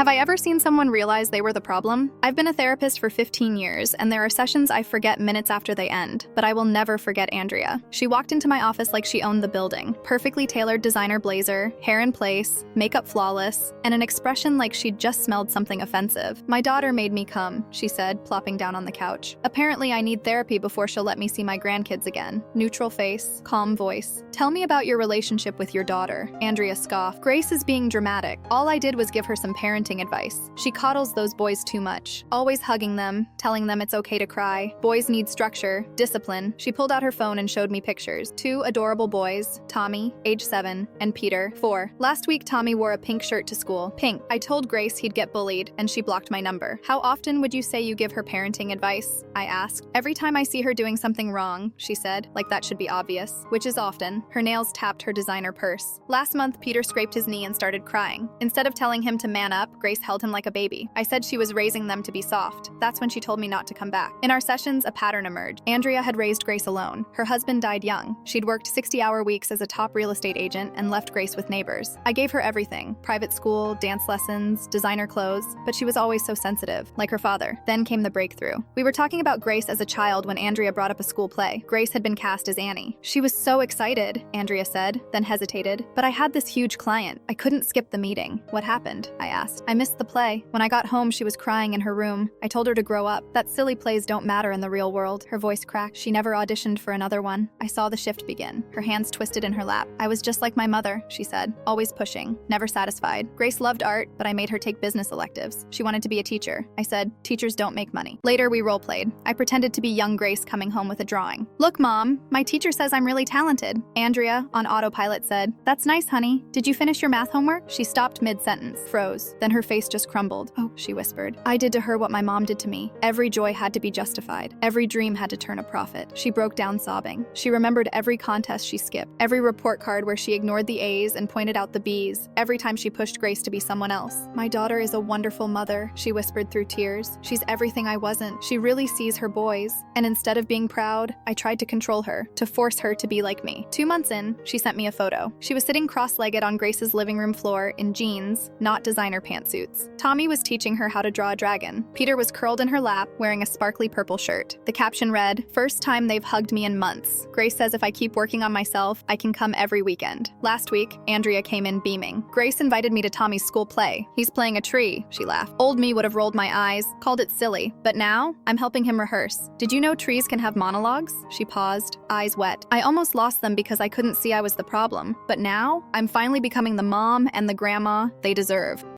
Have I ever seen someone realize they were the problem? I've been a therapist for 15 years, and there are sessions I forget minutes after they end, but I will never forget Andrea. She walked into my office like she owned the building. Perfectly tailored designer blazer, hair in place, makeup flawless, and an expression like she'd just smelled something offensive. "My daughter made me come," she said, plopping down on the couch. "Apparently I need therapy before she'll let me see my grandkids again." Neutral face, calm voice. "Tell me about your relationship with your daughter." Andrea scoffed. "Grace is being dramatic. All I did was give her some parenting advice. She coddles those boys too much, always hugging them, telling them it's okay to cry. Boys need structure, discipline." She pulled out her phone and showed me pictures. Two adorable boys, Tommy, age 7, and Peter, 4. Last week, Tommy wore a pink shirt to school. Pink. I told Grace he'd get bullied, and she blocked my number. "How often would you say you give her parenting advice?" I asked. "Every time I see her doing something wrong," she said, like that should be obvious, which is often. Her nails tapped her designer purse. Last month, Peter scraped his knee and started crying. Instead of telling him to man up, Grace held him like a baby. I said she was raising them to be soft. That's when she told me not to come back. In our sessions, a pattern emerged. Andrea had raised Grace alone. Her husband died young. She'd worked 60-hour weeks as a top real estate agent and left Grace with neighbors. I gave her everything: private school, dance lessons, designer clothes, but she was always so sensitive, like her father. Then came the breakthrough. We were talking about Grace as a child when Andrea brought up a school play. Grace had been cast as Annie. "She was so excited," Andrea said, then hesitated. "But I had this huge client. I couldn't skip the meeting." "What happened?" I asked. "I missed the play. When I got home, she was crying in her room. I told her to grow up. That silly plays don't matter in the real world." Her voice cracked. "She never auditioned for another one." I saw the shift begin. Her hands twisted in her lap. "I was just like my mother," she said, always pushing, never satisfied. Grace loved art, but I made her take business electives. She wanted to be a teacher. I said, "Teachers don't make money." Later, we role-played. I pretended to be young Grace coming home with a drawing. "Look, Mom, my teacher says I'm really talented." Andrea, on autopilot, said, "That's nice, honey. Did you finish your math homework?" She stopped mid-sentence, froze. Then her face just crumbled. "Oh," she whispered. "I did to her what my mom did to me. Every joy had to be justified. Every dream had to turn a profit." She broke down sobbing. She remembered every contest she skipped, every report card where she ignored the A's and pointed out the B's, every time she pushed Grace to be someone else. "My daughter is a wonderful mother," she whispered through tears. "She's everything I wasn't. She really sees her boys." And instead of being proud, I tried to control her, to force her to be like me. 2 months in, she sent me a photo. She was sitting cross-legged on Grace's living room floor in jeans, not designer pantsuits. Tommy was teaching her how to draw a dragon. Peter was curled in her lap, wearing a sparkly purple shirt. The caption read, "First time they've hugged me in months. Grace says if I keep working on myself, I can come every weekend." Last week, Andrea came in beaming. "Grace invited me to Tommy's school play. He's playing a tree," she laughed. Old me would have rolled my eyes, called it silly. But now, I'm helping him rehearse. "Did you know trees can have monologues?" She paused, eyes wet. I almost lost them because I couldn't see I was the problem. But now, I'm finally becoming the mom and the grandma they deserve.